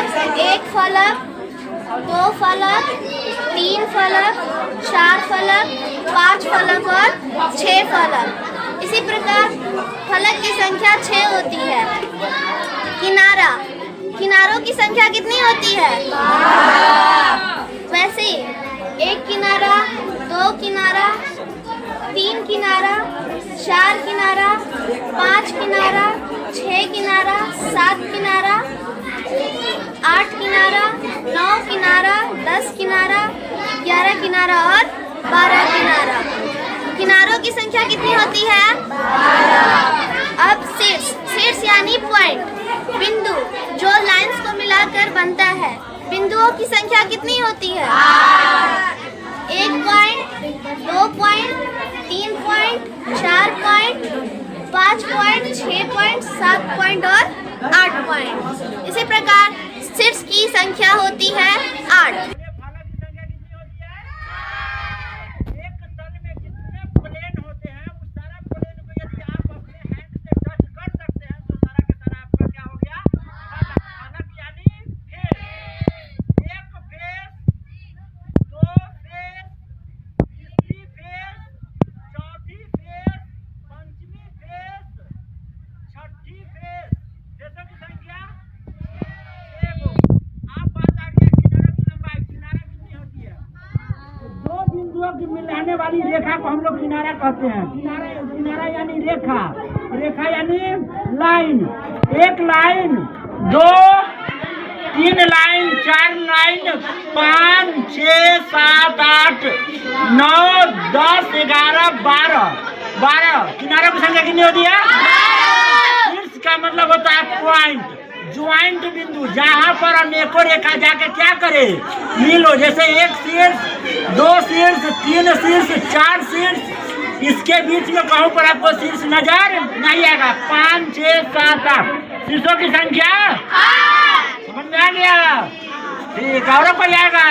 एक फलक, दो फलक, तीन फलक, चार फलक, पांच फलक और 6 फलक। इसी प्रकार फलक की संख्या 6 होती है। किनारा, किनारों की संख्या कितनी होती है? वैसे एक किनारा, दो किनारा, तीन किनारा, चार किनारा, पांच किनारा, 6 किनारा, 7 किनारा, 8 किनारा, 9 किनारा, 10 किनारा, 11 किनारा और 12 किनारा। किनारों की संख्या कितनी होती है? 12। अब शीर्ष यानी पॉइंट, बिंदु जो लाइंस को मिलाकर बनता है, बिंदुओं की संख्या कितनी होती है? 1 point, 2 point, 3 point, 4 point, 5 point, 6 point, 7 point और 8 पॉइंट। इसी प्रकार शीर्ष की संख्या होती है 8। की मिलाने वाली रेखा को हम लोग किनारा कहते हैं। किनारा यानी रेखा, रेखा यानी लाइन। एक लाइन, 2, 3 लाइन, 4 लाइन, 5, 6, 7, 8, 9, 10, 11, 12 किनारों की संख्या कितनी होती है? शीर्ष का मतलब होता है पॉइंट, ज्वाइंट बिंदु, जहाँ पर अनेकों रेखा जाके क्या करे, मिलो। जैसे एक शीर्ष, 2 शीर्ष, 3 शीर्ष, 4 शीर्ष, इसके बीच में कहूँ पर आपको शीर्ष नजर नहीं आएगा। 5, 6, 7, 8 शीर्षों की संख्या समझ में आ गया? ठीक, और कोई आएगा?